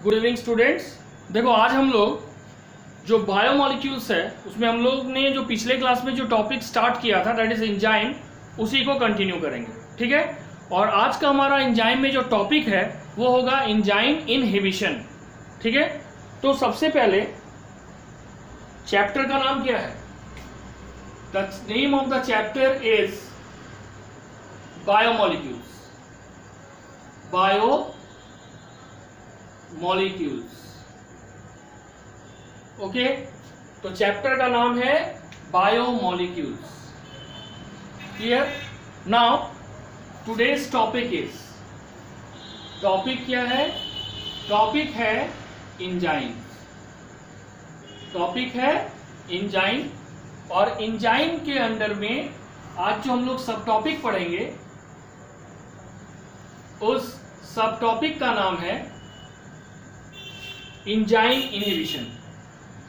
Good evening students. देखो आज हम लोग जो बायोमोलिक्यूल्स है उसमें हम लोग ने जो पिछले क्लास में जो टॉपिक स्टार्ट किया था दैट इज एंजाइम, उसी को कंटिन्यू करेंगे। ठीक है, और आज का हमारा एंजाइम में जो टॉपिक है वो होगा एंजाइम इनहिबिशन। ठीक है, तो सबसे पहले चैप्टर का नाम क्या है? The name of the chapter is biomolecules. Biomolecules, okay. तो चैप्टर का नाम है biomolecules. Clear? Now today's topic is, topic क्या है? टॉपिक है एंजाइम। टॉपिक है एंजाइम, और एंजाइम के अंडर में आज जो हम लोग सब टॉपिक पढ़ेंगे उस सब टॉपिक का नाम है एंजाइम इनहिबिशन।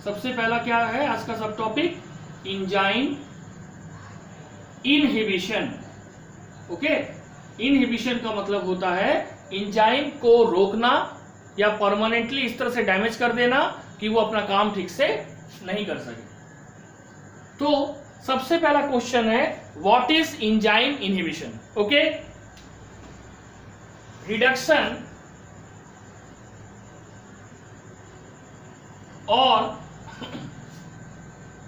सबसे पहला क्या है आज का सब topic? Enzyme inhibition. Okay, inhibition का मतलब होता है एंजाइम को रोकना या परमानेंटली इस तरह से डैमेज कर देना कि वो अपना काम ठीक से नहीं कर सके। तो सबसे पहला क्वेश्चन है what is enzyme inhibition? Okay, reduction और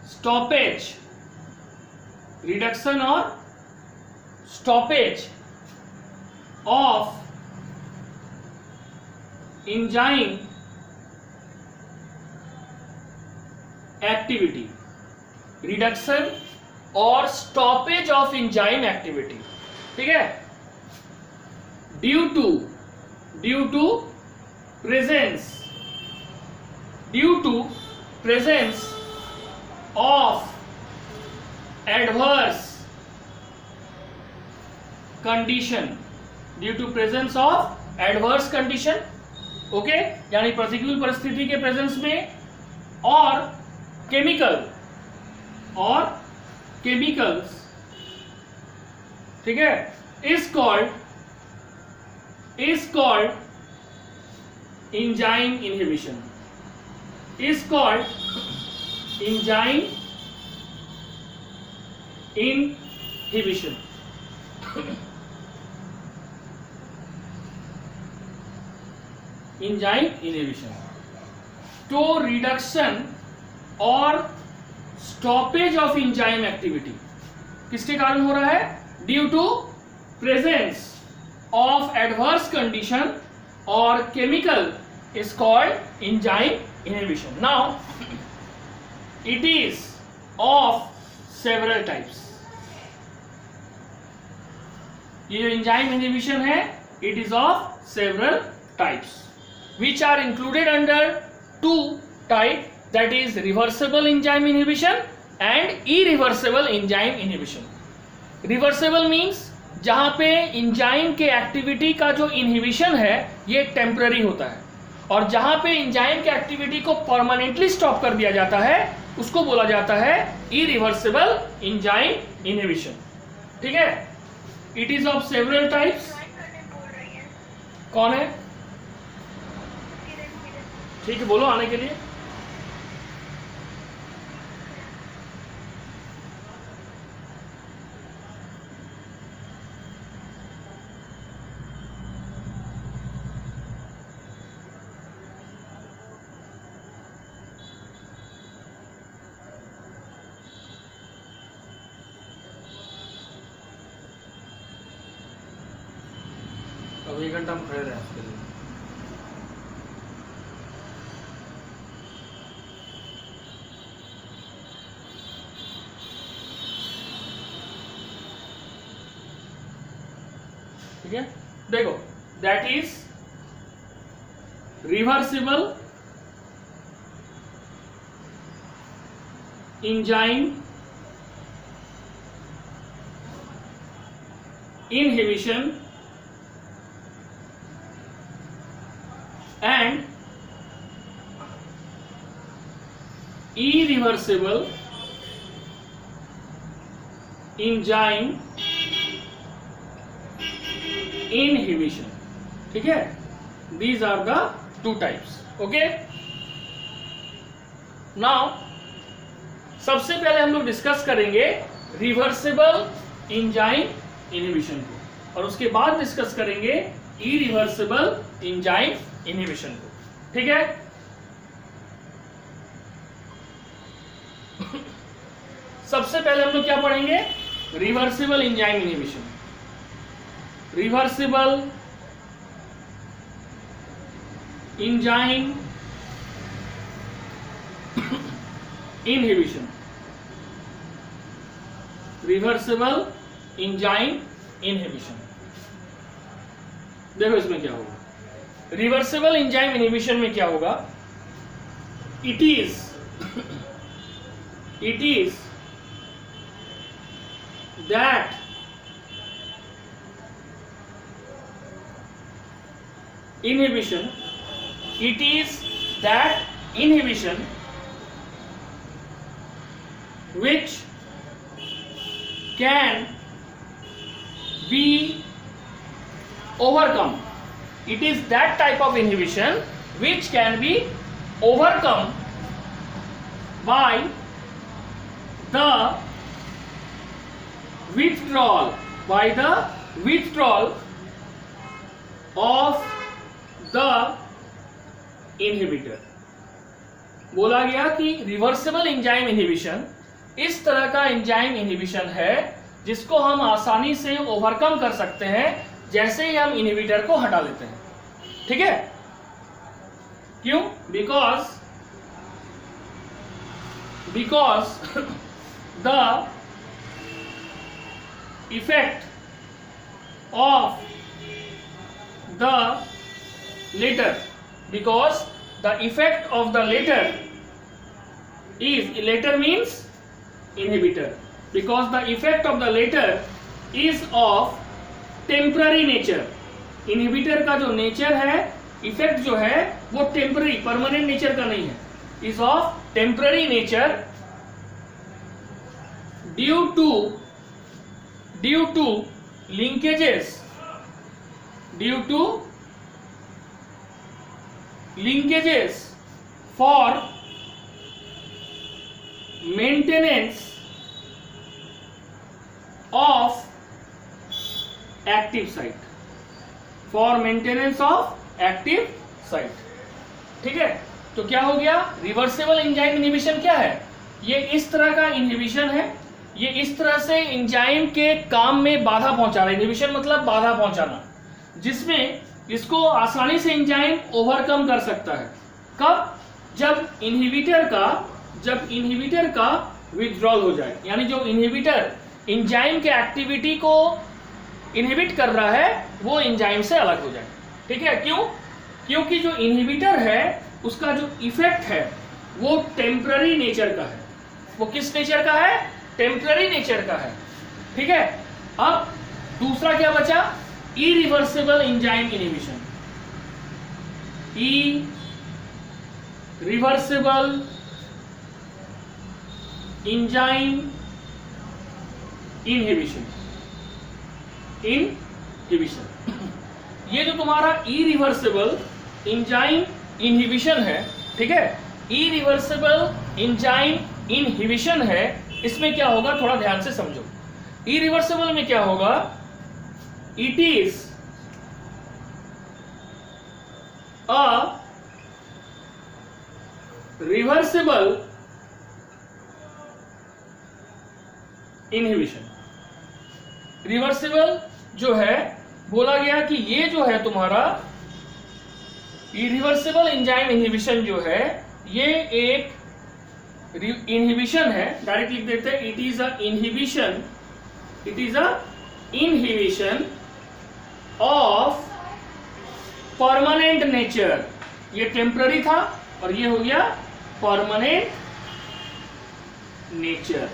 स्टॉपेज, रिडक्शन और stoppage of enzyme activity, reduction और स्टॉपेज ऑफ एंजाइम एक्टिविटी। ठीक है, due to presence of adverse condition, due to presence of adverse condition, okay, यानी प्रतिकूल परिस्थिति के प्रेजेंस में, और केमिकल्स, ठीक है, is called enzyme inhibition, is called enzyme inhibition. Enzyme inhibition तो रिडक्शन और स्टॉपेज ऑफ एंजाइम एक्टिविटी किसके कारण हो रहा है? Due to presence of adverse condition और chemical is called enzyme inhibition. Now it is of several types. ये जो एंजाइम इनहिबिशन है it is of several types which are included under two type, that is reversible enzyme inhibition and irreversible enzyme inhibition. Reversible means जहां पे enzyme के activity का जो inhibition है ये टेम्पररी होता है, और जहां पे एंजाइम के एक्टिविटी को परमानेंटली स्टॉप कर दिया जाता है उसको बोला जाता है इरिवर्सिबल एंजाइम इनहिबिशन। ठीक है, it is of several types. कौन है? ठीक है, बोलो आने के लिए। अब 1 घंटा हम खड़े रहे उसके लिए। ठीक है, देखो that is reversible enzyme inhibition and irreversible enzyme inhibition. ठीक है, these are the 2 types. Okay, now सबसे पहले हम लोग डिस्कस करेंगे रिवर्सिबल एंजाइम इनहिबिशन को, और उसके बाद डिस्कस करेंगे इरिवर्सिबल एंजाइम इनहिबिशन को. ठीक है, सबसे पहले हम लोग क्या पढ़ेंगे? Reversible enzyme inhibition. Reversible enzyme inhibition. Reversible enzyme inhibition. देखो इसमें क्या होगा. रिवर्सिबल एंजाइम इनहिबिशन में क्या होगा? It is that inhibition, it is that inhibition which can be overcome. It is that type of inhibition which can be overcome by the withdrawal of the inhibitor. बोला गया कि reversible enzyme inhibition इस तरह का enzyme inhibition है जिसको हम आसानी से ओवरकम कर सकते हैं जैसे ही हम इनहिबिटर को हटा लेते हैं. ठीक है, क्यों? Because the effect of the latter, because the effect of the latter means inhibitor, because the effect of the latter is of temporary nature. inhibitor का जो nature है, effect जो है वो temporary, permanent nature का नहीं है, is of temporary nature due to linkages for maintenance of active site. ठीक है, तो क्या हो गया? रिवर्सिबल एंजाइम इनहिबिशन क्या है? ये इस तरह का इनहिबिशन है, ये इस तरह से एंजाइम के काम में बाधा पहुंचा रहा है. इनहिबिशन मतलब बाधा पहुंचाना, जिसमें इसको आसानी से एंजाइम ओवरकम कर सकता है. कब? जब इनहिबिटर का विथड्रॉल हो जाए, यानी जो इनहिबिटर एंजाइम के एक्टिविटी को इनहिबिट कर रहा है वो एंजाइम से अलग हो जाए. ठीक है, क्यों? क्योंकि जो इनहिबिटर है उसका जो इफेक्ट है वो टेम्पररी नेचर का है. वो किस नेचर का है? टेम्पररी नेचर का है. ठीक है, अब दूसरा क्या बचा? Irreversible enzyme inhibition. Irreversible enzyme inhibition. ये जो तुम्हारा इरिवर्सिबल एंजाइम इनहिबिशन है, ठीक है, इरिवर्सिबल एंजाइम इनहिबिशन है, इसमें क्या होगा थोड़ा ध्यान से समझो. इरिवर्सिबल में क्या होगा? It is a reversible inhibition. Reversible जो है, बोला गया कि ये जो है तुम्हारा इरिवर्सिबल एंजाइम इनहिबिशन जो है ये एक इनहिबिशन है. डायरेक्ट लिख देते हैं, it is a inhibition of permanent nature. ये टेम्पररी था और ये हो गया permanent nature.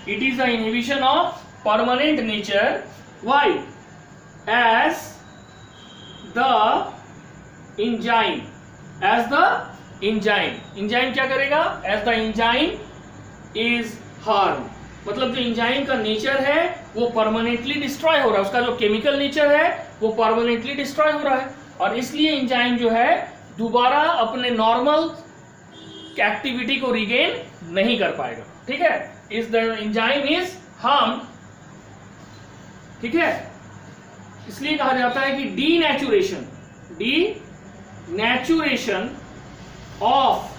It is a inhibition of permanent nature. Why? As the enzyme enzyme क्या करेगा? As the enzyme is harm, मतलब जो एंजाइम का नेचर है वो परमानेंटली डिस्ट्रॉय हो रहा है, उसका जो केमिकल नेचर है वो परमानेंटली डिस्ट्रॉय हो रहा है, और इसलिए एंजाइम जो है दोबारा अपने नॉर्मल एक्टिविटी को रिगेन नहीं कर पाएगा। ठीक है, is the enzyme is harm. ठीक है, इसलिए कहा जाता है कि denaturation of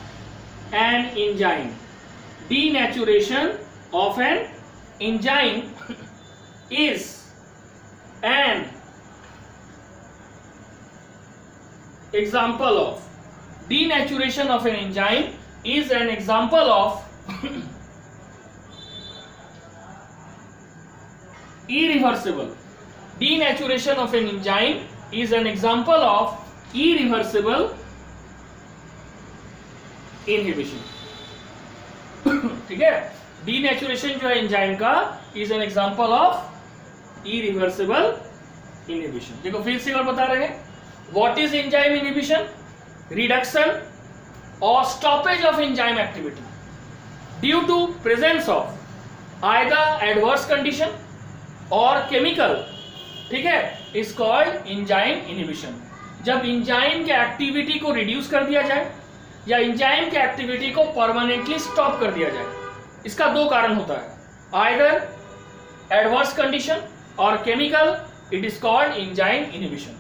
an enzyme, denaturation of an enzyme is an example of denaturation of an enzyme is an example of irreversible denaturation of an enzyme is an example of irreversible inhibition। ठीक है, denaturation जो है enzyme का is an example of irreversible inhibition। देखो फिर से और बता रहे हैं, what is enzyme inhibition? Reduction or stoppage of enzyme activity due to presence of either adverse condition or chemical, ठीक है, is called enzyme inhibition। जब एंजाइम के एक्टिविटी को रिड्यूस कर दिया जाए या एंजाइम के एक्टिविटी को परमानेंटली स्टॉप कर दिया जाए, इसका दो कारण होता है, either adverse condition or chemical, it is called enzyme inhibition।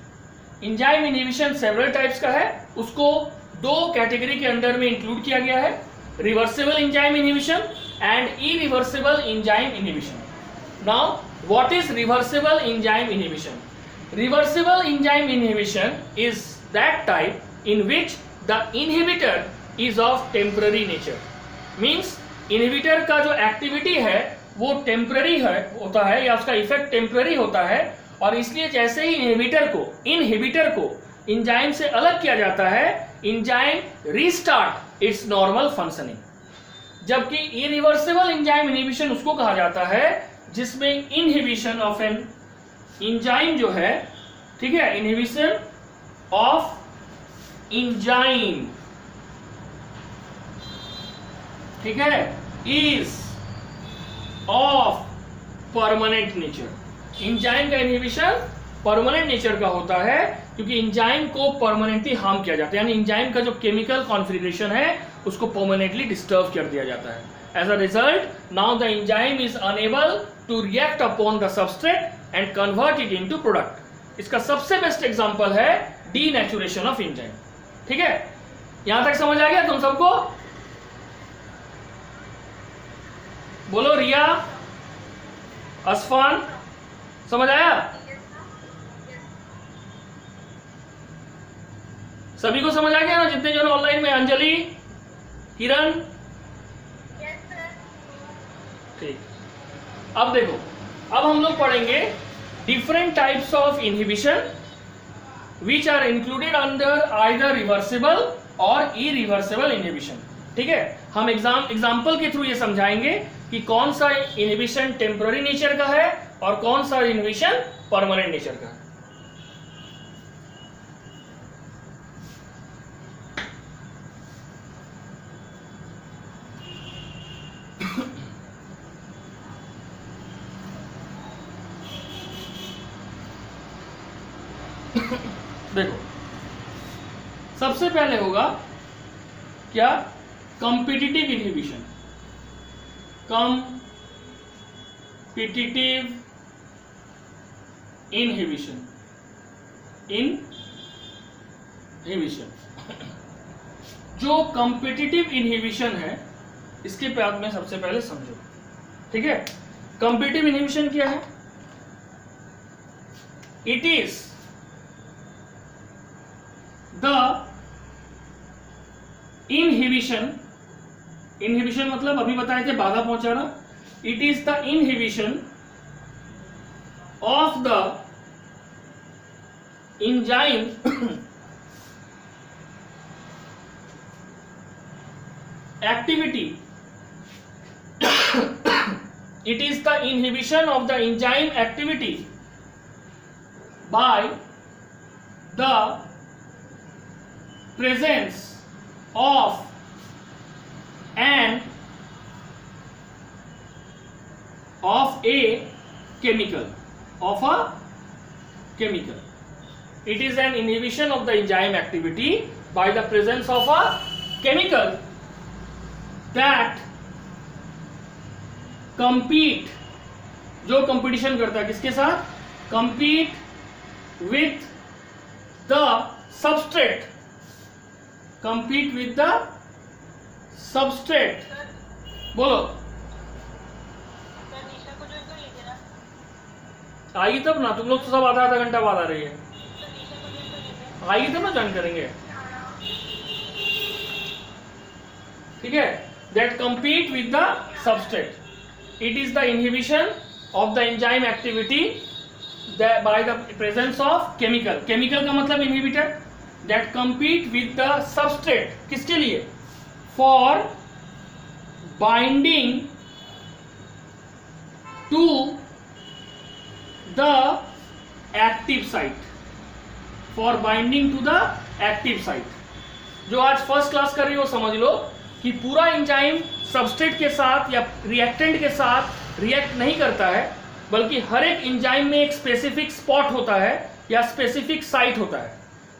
Enzyme inhibition several types का है, उसको दो कैटेगरी के अंडर में इंक्लूड किया गया है, reversible enzyme inhibition and irreversible enzyme inhibition. Now what is reversible enzyme inhibition? Reversible enzyme inhibition is that type in which the inhibitor is of temporary nature. Means inhibitor का जो activity है वो temporary होता है या उसका effect temporary होता है, और इसलिए जैसे ही इनहिबिटर को एंजाइम से अलग किया जाता है, enzyme restart it's normal functioning. जबकि इरिवर्सिबल एंजाइम इनहिबिशन उसको कहा जाता है जिसमें इनहिबिशन ऑफ एन एंजाइम जो है, ठीक है, इनहिबिशन ऑफ एंजाइम, ठीक है, is of permanent nature. Enzyme का इनहिबिशन परमानेंट नेचर का होता है क्योंकि एंजाइम को परमानेंटली हार्म किया जाता है, यानी एंजाइम का जो केमिकल कॉन्फ़िगरेशन है उसको परमानेंटली डिस्टर्ब कर दिया जाता है। As a result now the enzyme is unable to react upon the substrate and convert it into product. इसका सबसे बेस्ट एग्जांपल है डीनेचुरेशन ऑफ एंजाइम। ठीक है, यहां तक समझ आ गया तुम सबको? बोलो रिया, असफान, समझ आया? सभी को समझ आ गया ना, जितने जो ऑनलाइन में? अंजलि, किरण, ठीक। अब देखो, अब हम लोग पढ़ेंगे different types of inhibition which are included under either reversible और इरिवर्सिबल इनहिबिशन। ठीक है, हम एग्जाम्पल के थ्रू ये समझाएंगे कि कौन सा इनहिबिशन टेम्पररी नेचर का है और कौन सा इनहिबिशन परमानेंट नेचर का है। देखो, सबसे पहले होगा क्या? Competitive inhibition. कॉम्पिटिटिव इनहिबिशन जो कॉम्पिटिटिव इनहिबिशन है इसके बाद में सबसे पहले समझो। ठीक है, कॉम्पिटिटिव इनहिबिशन क्या है? इट इज द इनहिबिशन मतलब अभी बताए थे बाधा पहुंचाना। It is the inhibition of the enzyme activity. It is the inhibition of the enzyme activity by the presence of a chemical, of a chemical. It is an inhibition of the enzyme activity by the presence of a chemical that compete, जो competition करता है किसके साथ, compete with the substrate, compete with the substrate, बोलो आएगी तब ना, तुम लोग तो सब आधा घंटा बाद आ रही है, आएगी तब ना ज्वाइन करेंगे, ठीक है। That compete with the substrate, it is the inhibition of the enzyme activity by the presence of chemical, chemical का मतलब inhibitor, that compete with the substrate, किसके लिए, for binding to the active site, for binding to the active site। जो आज first class कर रही हो समझ लो कि पूरा एंजाइम सबस्ट्रेट के साथ या रिएक्टेंट के साथ रिएक्ट नहीं करता है, बल्कि हर एक एंजाइम में एक स्पेसिफिक स्पॉट होता है या स्पेसिफिक साइट होता है।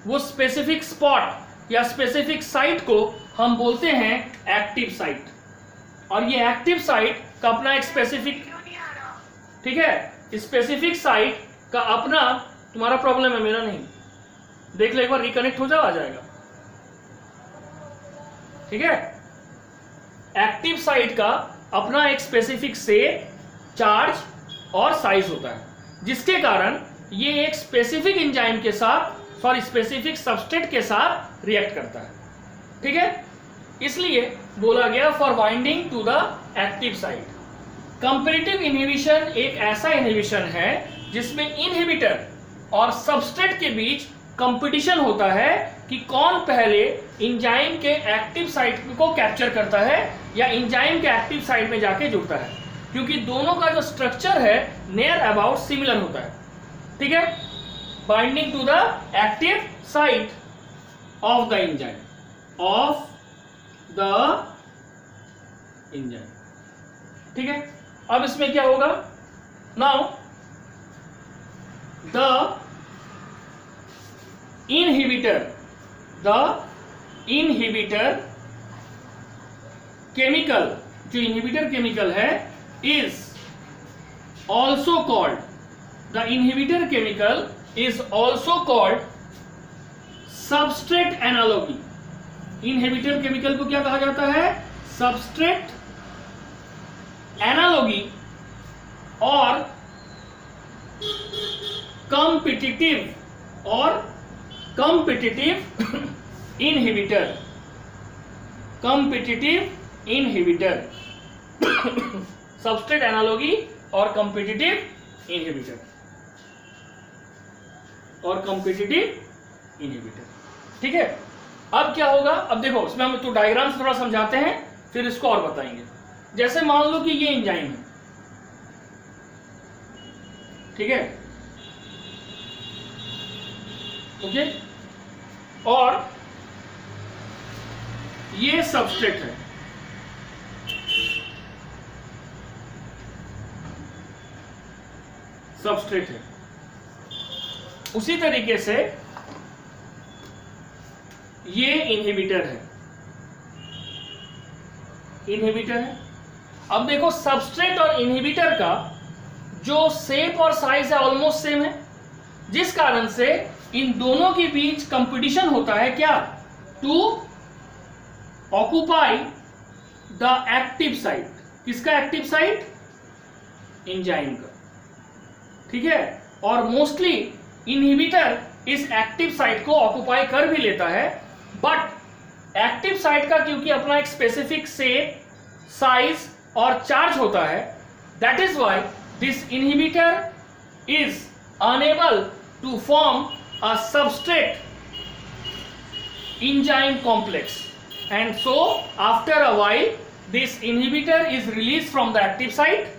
वो स्पेसिफिक स्पॉट या स्पेसिफिक साइट को हम बोलते हैं एक्टिव साइट, और ये एक्टिव साइट का अपना एक स्पेसिफिक, ठीक है, स्पेसिफिक साइट का अपना, तुम्हारा प्रॉब्लम है मेरा नहीं, देख लो एक बार, रिकनेक्ट हो जाओ, आ जाएगा, ठीक है। एक्टिव साइट का अपना एक स्पेसिफिक शेप, चार्ज और साइज होता है, जिसके कारण ये एक स्पेसिफिक एंजाइम के साथ, सॉरी स्पेसिफिक सबस्ट्रेट के साथ रिएक्ट करता है, ठीक है। इसलिए बोला गया for binding to the active site. Competitive inhibition एक ऐसा इनहिबिशन है जिसमें इनहिबिटर और सबस्ट्रेट के बीच कंपटीशन होता है कि कौन पहले एंजाइम के एक्टिव साइट को कैप्चर करता है या एंजाइम के एक्टिव साइट में जाके जुड़ता है, क्योंकि दोनों का जो स्ट्रक्चर है नियर अबाउट सिमिलर होता है, ठीक है। Binding to the active site of the enzyme, of the enzyme, ठीक है। अब इसमें क्या होगा, नाउ द inhibitor chemical, जो inhibitor chemical है, is also called, the inhibitor chemical is also called substrate analogy। inhibitor chemical को क्या कहा जाता है, substrate analogy और competitive inhibitor, सबस्ट्रेट एनालॉगी और कॉम्पिटिटिव इनहिबिटर, ठीक है। अब क्या होगा, अब देखो इसमें हम तो डायग्राम से थोड़ा समझाते हैं, फिर इसको और बताएंगे। जैसे मान लो कि ये एंजाइम है, ठीक है, ओके, और ये सबस्ट्रेट है, उसी तरीके से ये इनहिबिटर है, अब देखो सबस्ट्रेट और इनहिबिटर का जो शेप और साइज है ऑलमोस्ट सेम है, जिस कारण से इन दोनों के बीच कंपटीशन होता है, क्या, to occupy the active site. किसका एक्टिव साइट, एंजाइम का, ठीक है। और मोस्टली इनहिबिटर इस एक्टिव साइट को ऑक्यूपाई कर भी लेता है, बट एक्टिव साइट का क्योंकि अपना एक स्पेसिफिक शेप, साइज और चार्ज होता है, that is why this inhibitor is unable to form a substrate enzyme complex, and so after a while this inhibitor is released from the active site,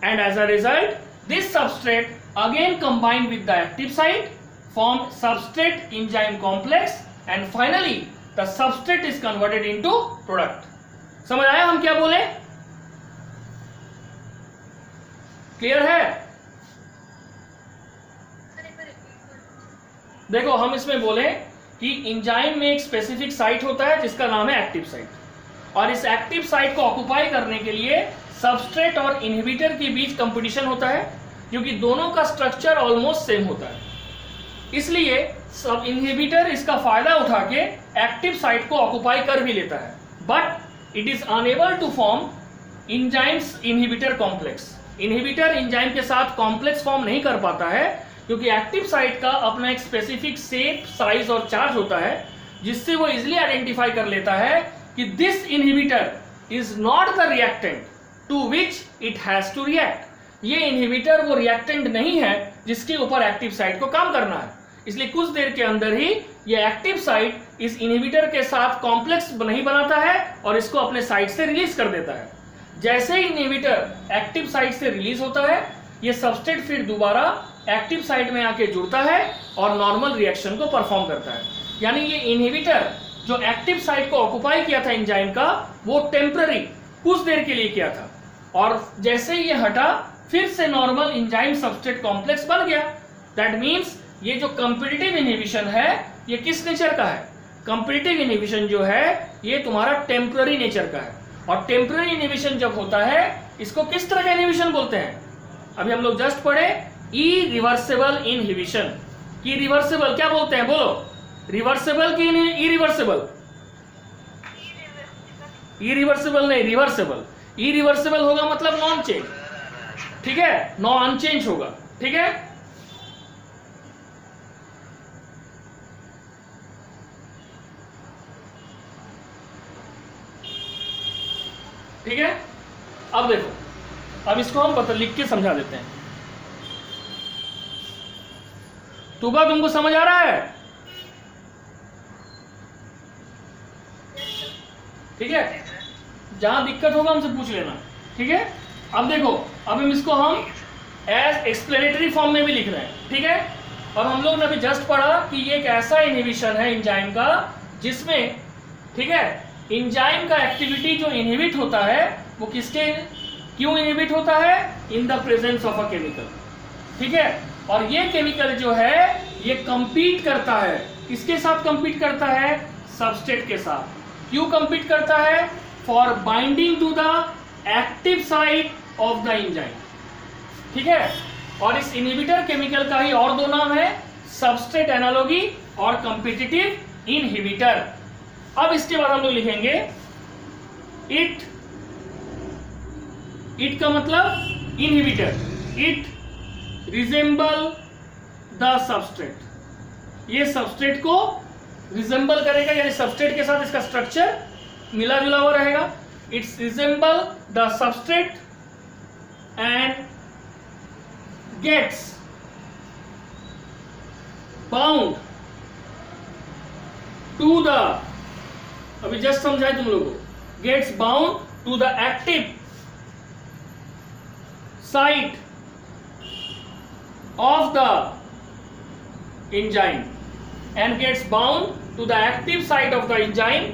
and as a result this substrate again combined with the active site form substrate enzyme complex, and finally the substrate is converted into product। समझ आया हम क्या बोले, clear है। देखो हम इसमें बोले कि एंजाइम में एक स्पेसिफिक साइट होता है जिसका नाम है एक्टिव साइट, और इस एक्टिव साइट को ऑक्युपाई करने के लिए सबस्ट्रेट और इनहिबिटर के बीच कंपटीशन होता है, क्योंकि दोनों का स्ट्रक्चर ऑलमोस्ट सेम होता है। इसलिए सब इनहिबिटर इसका फायदा उठा के एक्टिव साइट को ऑक्युपाई कर भी लेता है, but it is unable to form enzymes inhibitor complex. Inhibitor enzyme के साथ कॉम्प्लेक्स फॉर्म नहीं कर पाता है, क्योंकि एक्टिव साइट का अपना एक स्पेसिफिक शेप, साइज और चार्ज होता है, जिससे वो इजिली आइडेंटिफाई कर लेता है कि this inhibitor is not the reactant to which it has to react. ये इनहिबिटर वो रिएक्टेंट नहीं है जिसके ऊपर एक्टिव साइट को काम करना है। इसलिए कुछ देर के अंदर ही ये एक्टिव साइट इस इनहिबिटर के साथ कॉम्प्लेक्स नहीं बनाता है और इसको अपने साइट से रिलीज कर देता है। जैसे ही इनहिबिटर एक्टिव साइट से रिलीज होता है, ये सबस्ट्रेट फिर दोबारा एक्टिव साइट में आके जुड़ता है और नॉर्मल रिएक्शन को परफॉर्म करता है। यानी ये इनहिबिटर जो एक्टिव साइट को ऑक्युपाई किया था एंजाइम का, वो टेम्पररी कुछ देर के लिए किया था, और जैसे ही ये हटा फिर से नॉर्मल एंजाइम सबस्ट्रेट कॉम्प्लेक्स बन गया। दैट मीन्स ये जो कॉम्पिटिटिव इनहिबिशन है ये किस नेचर का है? कॉम्पिटिटिव इनहिबिशन जो है ये तुम्हारा टेम्पररी नेचर का है, और टेम्पररी इनहिबिशन जब होता है इसको किस तरह का इनहिबिशन बोलते हैं? अभी हम लोग जस्ट पढ़े इरिवर्सिबल इनहिबिशन। की रिवर्सिबल क्या बोलते हैं? बोलो, रिवर्सिबल की इरिवर्सिबल? इरिवर्सिबल नहीं, रिवर्सिबल। इरिवर्सिबल होगा मतलब नॉन चेंज, ठीक है, नॉन अनचेंज होगा, ठीक है। ठीक है, अब देखो, अब इसको हम लिख के समझा देते हैं। तुबा तुमको समझ आ रहा है? ठीक है, जहां दिक्कत होगा हमसे पूछ लेना, ठीक है। अब देखो, अब हम इसको हम एज एक्सप्लेनेटरी फॉर्म में भी लिख रहे हैं, ठीक है। और हम लोग ने अभी जस्ट पढ़ा कि ये एक ऐसा इनहिबिशन है एंजाइम का जिसमें, ठीक है, एंजाइम का एक्टिविटी जो इनहिबिट होता है वो किसके क्यों इनहिबिट होता है? In the presence of a chemical, ठीक है। और ये केमिकल जो है ये कंपीट करता है, किसके साथ कंपीट करता है? सबस्ट्रेट के साथ। क्यों कंपीट करता है? For binding to the active site of the enzyme, ठीक है। और इस इनहिबिटर केमिकल का ही और दो नाम है, सबस्ट्रेट एनालॉगी और कॉम्पिटिटिव इनहिबिटर। अब इसके बाद हम लोग लिखेंगे इट का मतलब inhibitor. It resemble the substrate, ये सबस्ट्रेट को रिजेंबल करेगा, यानी सबस्ट्रेट के साथ इसका स्ट्रक्चर मिला जुला हुआ रहेगा। It's resemble the substrate and gets bound to the, अभी जस्ट समझाए तुम लोगों को, gets bound to the active site of the enzyme and gets bound to the active site of the enzyme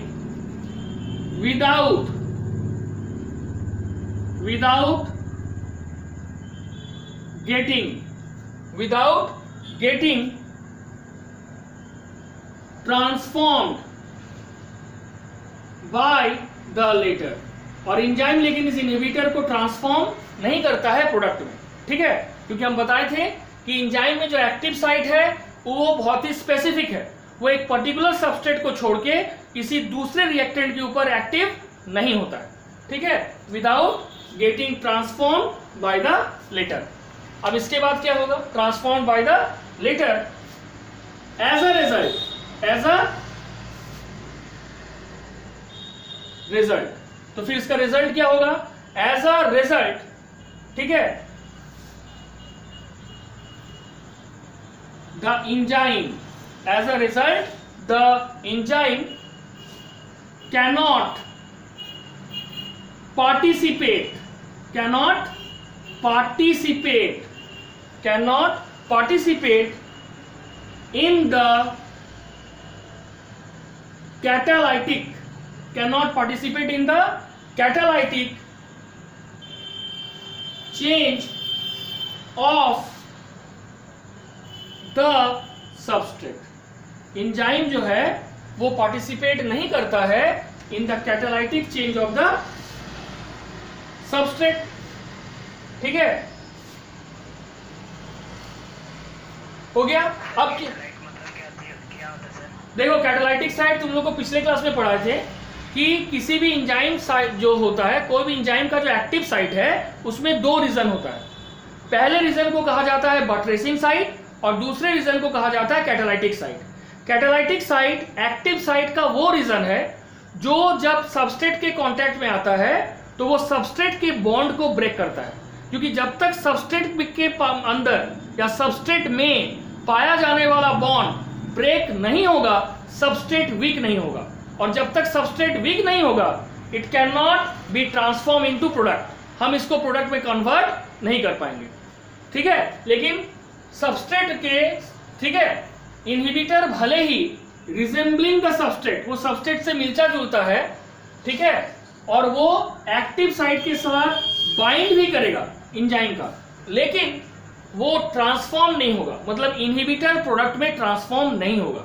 without getting transformed by the latter। और enzyme लेकिन इस inhibitor को transform नहीं करता है प्रोडक्ट में, ठीक है, क्योंकि हम बताए थे कि एंजाइम में जो एक्टिव साइट है वो बहुत ही स्पेसिफिक है, वो एक पर्टिकुलर सबस्ट्रेट को छोड़ के किसी दूसरे रिएक्टेंट के ऊपर एक्टिव नहीं होता है, ठीक है, without getting transform by the latter. अब इसके बाद क्या होगा? Transform by the latter as a result. तो फिर इसका रिजल्ट क्या होगा? एज अ रिजल्ट, ठीक है, the enzyme, as a result the enzyme cannot participate in the catalytic change of the substrate, enzyme जो है वो पार्टिसिपेट नहीं करता है in the catalytic change of the substrate. ठीक है, हो गया। अब देखो कैटालाइटिक साइट तुम लोग को पिछले क्लास में पढ़ाए थे कि किसी भी एंजाइम साइट जो होता है, कोई भी एंजाइम का जो एक्टिव साइट है उसमें दो रीजन होता है। पहले रीजन को कहा जाता है बटरेसिंग साइट और दूसरे रीजन को कहा जाता है catalytic site. Catalytic site active site का वो रीजन है जो जब सबस्ट्रेट के कांटेक्ट में आता है तो वो सबस्ट्रेट के बॉन्ड को ब्रेक करता है, क्योंकि जब तक सबस्ट्रेट के अंदर या सबस्ट्रेट में पाया जाने वाला बॉन्ड ब्रेक नहीं होगा सबस्ट्रेट वीक नहीं होगा, और जब तक सबस्ट्रेट वीक नहीं होगा it can not be transform into product, हम इसको प्रोडक्ट में कन्वर्ट नहीं कर पाएंगे। ठीक है, लेकिन सबस्ट्रेट के, ठीक है, इनहिबिटर भले ही रिजेंबलिंग द सबस्ट्रेट, वो सबस्ट्रेट से मिलता जुलता है, ठीक है, और वो एक्टिव साइट के साथ बाइंड भी करेगा एंजाइम का, लेकिन वो ट्रांसफॉर्म नहीं होगा, मतलब इनहिबिटर प्रोडक्ट में ट्रांसफॉर्म नहीं होगा।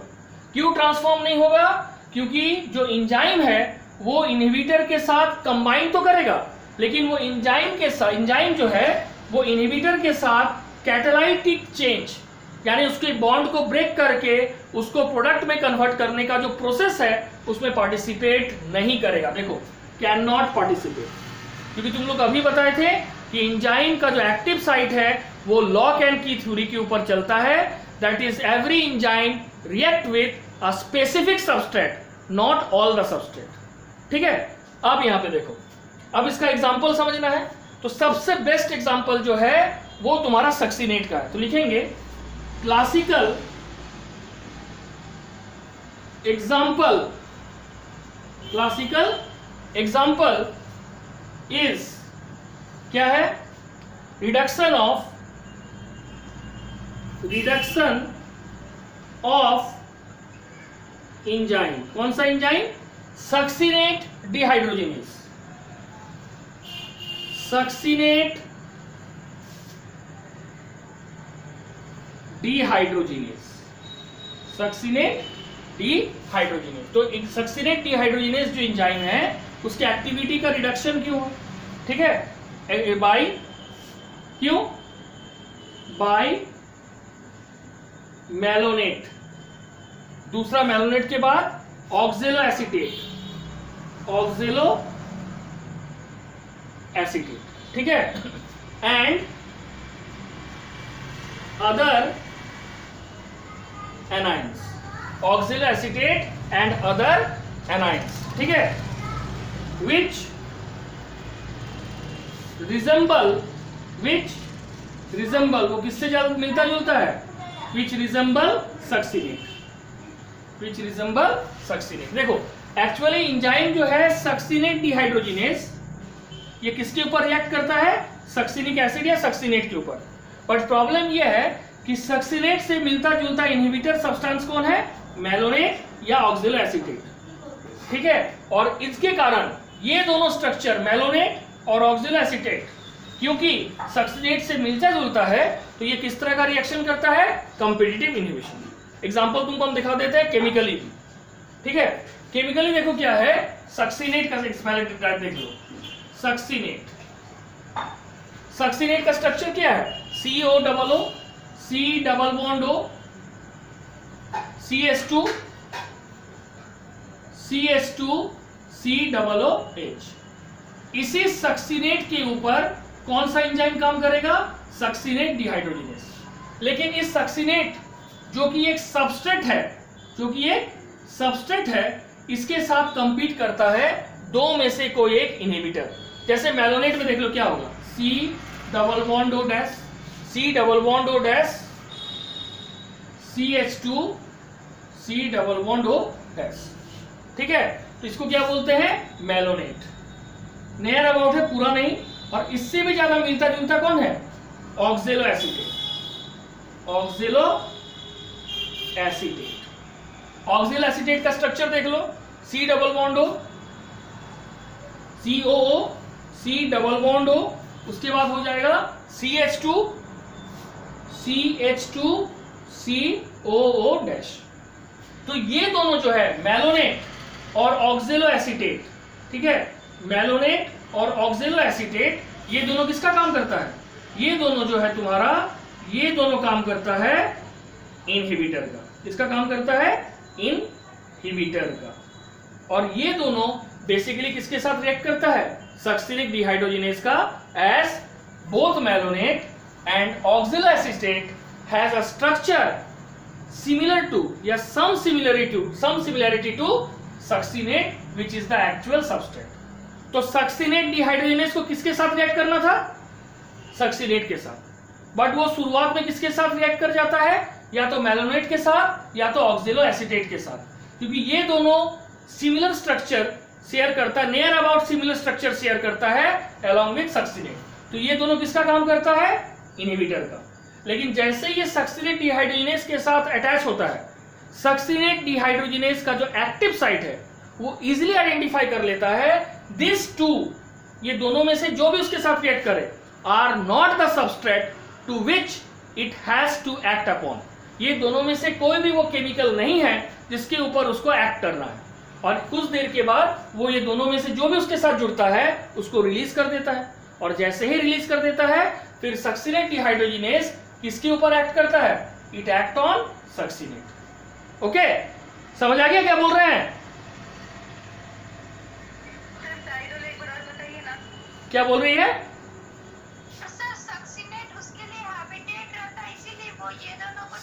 क्यों ट्रांसफॉर्म नहीं होगा? क्योंकि जो एंजाइम है वो इनहिबिटर के साथ कंबाइन तो करेगा, लेकिन वो एंजाइम जो है वो इनहिबिटर के साथ कैटालाइटिक चेंज यानी उसके बॉन्ड को ब्रेक करके उसको प्रोडक्ट में कन्वर्ट करने का जो प्रोसेस है उसमें पार्टिसिपेट नहीं करेगा। देखो, कैन नॉट पार्टिसिपेट, क्योंकि तुम लोग अभी बताए थे कि एंजाइम का जो एक्टिव साइट है वो लॉक एंड की थ्योरी के ऊपर चलता है, that is every enzyme react with a specific substrate, not all the substrate. ठीक है, अब यहां पे देखो, अब इसका एग्जांपल समझना है तो सबसे बेस्ट एग्जांपल जो है वो तुम्हारा सक्सीनेट का है। तो लिखेंगे क्लासिकल एग्जांपल इज क्या है? Reduction of enzyme. कौन सा enzyme? Succinate dehydrogenase. Succinate dehydrogenase. तो सक्सीनेट डिहाइड्रोजिनेज जो एंजाइम है उसकी एक्टिविटी का रिडक्शन क्यों है? ठीक है, बाय मेलोनेट। दूसरा मेलोनेट के बाद ऑक्जेलो एसीटेट, ठीक है, and other anions, ऑक्जेलो acetate and other anions, ठीक है, which resemble, वो किससे मिलता जुलता है? which resemble succinate. देखो एक्चुअली एंजाइम जो है सक्सीनेट डिहाइड्रोजिनेज, ये किसके ऊपर रिएक्ट करता है? सक्सीनिक एसिड या सक्सीनेट के ऊपर। बट प्रॉब्लम ये है कि सक्सीनेट से मिलता जुलता इनहिबिटर सब्सटेंस कौन है? मेलोनेट या ऑक्जेलो एसीटेट, ठीक है, और इसके कारण ये दोनों स्ट्रक्चर मेलोनेट और ऑक्जेलो एसीटेट क्योंकि सक्सीनेट से मिलता जुलता है तो ये किस तरह का रिएक्शन करता है? Competitive inhibition. एग्जांपल तुमको हम दिखा देते हैं केमिकली भी, ठीक है। केमिकली देखो क्या है, सक्सीनेट का एक्सपेरिमेंट देख लो। सक्सीनेट का स्ट्रक्चर क्या है? COOO, C double bond O, CH2, C double OH। इसी सक्सीनेट के ऊपर कौन सा एंजाइम काम करेगा? Succinate dehydrogenase. लेकिन इस सक्सीनेट जो कि एक सबस्ट्रेट है, इसके साथ कंपीट करता है दो में से कोई एक इनहिबिटर। जैसे मेलोनेट में देख लो क्या होगा, C double bond O dash, CH2, C double bond O dash, ठीक है। तो इसको क्या बोलते हैं? मेलोनेट। नियर अबाउट है, पूरा नहीं। और इससे भी ज्यादा मिलता जुलता कौन है? ऑक्जेलो एसीटेट का स्ट्रक्चर देख लो, C double bond O, COO, C double bond O, उसके बाद हो जाएगा CH2, COO डैश। तो ये दोनों जो है मैलोनेट और ऑक्जेलो एसीटेट, ठीक है, मैलोनेट और ऑक्जेलो एसीटेट, ये दोनों किसका काम करता है? ये दोनों जो है तुम्हारा, ये दोनों काम करता है इनहिबिटर का। किसका काम करता है? इनहिबिटर का। और ये दोनों बेसिकली किसके साथ रिएक्ट करता है? सक्सिनिक डिहाइड्रोजिनेज का, as both malonate and oxaloacetate has a structure similar to या some similarity to succinate which is the actual substrate। तो सक्सिनेट डिहाइड्रोजिनेज को किसके साथ रिएक्ट करना था? सक्सिनेट के साथ, बट वो शुरुआत में किसके साथ रिएक्ट कर जाता है? या तो मैलोनेट के साथ या तो ऑक्जेलो एसीटेट के साथ, क्योंकि ये दोनों सिमिलर स्ट्रक्चर शेयर करता है, near about similar structure share करता है अलॉन्ग विद सक्सिनेट। तो ये दोनों किसका काम करता है? इनहिबिटर का। लेकिन जैसे ये सक्सिनेट डिहाइड्रोजिनेज के साथ अटैच होता है, सक्सिनेट डिहाइड्रोजिनेज का जो एक्टिव साइट है वो इजीली आइडेंटिफाई कर लेता है दिस टू, ये दोनों में से जो भी उसके साथ रिएक्ट करे, are not the substrate to which it has to act upon. ये दोनों में से कोई भी वो केमिकल नहीं है जिसके ऊपर उसको एक्ट करना है, और कुछ देर के बाद वो ये दोनों में से जो भी उसके साथ जुड़ता है उसको रिलीज कर देता है। और जैसे ही रिलीज कर देता है, फिर सक्सिनेट डिहाइड्रोजिनेज किसके ऊपर एक्ट करता है? It act on succinate. Okay, समझ आ गया क्या बोल रहे हैं? क्या बोल रही है?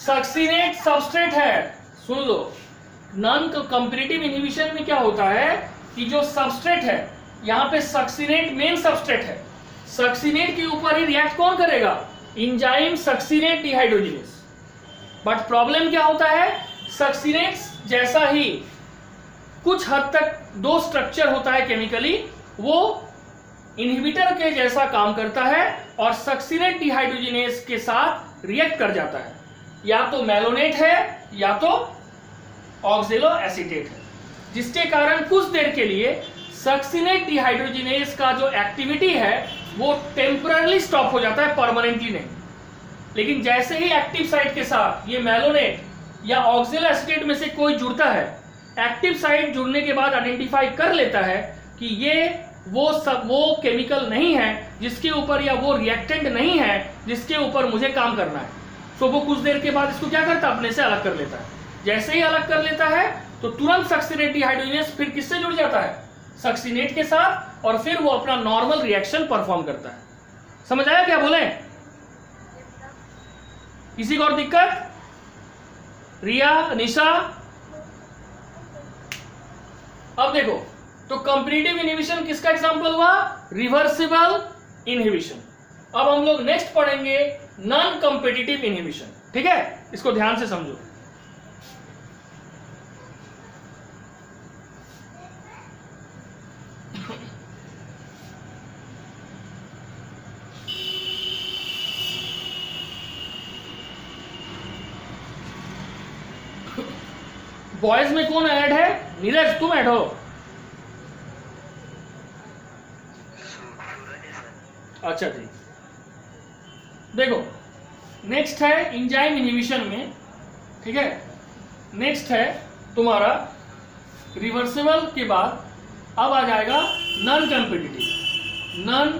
सक्सिनेट सबस्ट्रेट है, सुन लो। नॉन कंपैरेटिव इनहिबिशन में क्या होता है कि जो सबस्ट्रेट है, यहाँ पे सक्सिनेट मेन सबस्ट्रेट है, सक्सिनेट के ऊपर ही रिएक्ट कौन करेगा? Enzyme succinate dehydrogenase. But problem क्या होता है? सक्सिनेट जैसा ही कुछ हद तक दो स्ट्रक्चर होता है केमिकली, वो इनहिबिटर के जैसा काम करता है और सक्सिनेट डिहाइड्रोजिनेज के साथ रिएक्ट कर जाता है। या तो मैलोनेट है या तो ऑक्जेलो एसीटेट है, जिसके कारण कुछ देर के लिए सक्सिनेट डिहाइड्रोजिनेज का जो एक्टिविटी है वो टेम्पररी स्टॉप हो जाता है, परमानेंटली नहीं। लेकिन जैसे ही एक्टिव साइट के साथ ये मैलोनेट या ऑक्जेलो एसीटेट में से कोई जुड़ता है, एक्टिव साइट जुड़ने के बाद आइडेंटिफाई कर लेता है कि ये वो केमिकल नहीं है जिसके ऊपर, या वो रिएक्टेंट नहीं है जिसके ऊपर मुझे काम करना है। सो वो कुछ देर के बाद इसको क्या करता है? अपने से अलग कर लेता है। जैसे ही अलग कर लेता है तो तुरंत सक्सिनेट डिहाइड्रोजिनेज फिर किससे जुड़ जाता है? सक्सिनेट के साथ, और फिर वो अपना नॉर्मल रिएक्शन परफॉर्म करता है। समझ आया क्या बोले? किसी को और दिक्कत? रिया, निशा? अब देखो, तो कंपैरेटिव इनहिबिशन किसका एग्जांपल हुआ? Reversible inhibition. अब हम लोग नेक्स्ट पढ़ेंगे नॉन कंपैरेटिव इनहिबिशन। ठीक है, इसको ध्यान से समझो। बॉयज में कौन ऐड है? नीरज, तुम ऐड हो। अच्छा जी, देखो नेक्स्ट है एंजाइम इनहिबिशन में, ठीक है। नेक्स्ट है तुम्हारा रिवर्सिबल के बाद अब आ जाएगा non competitive. Non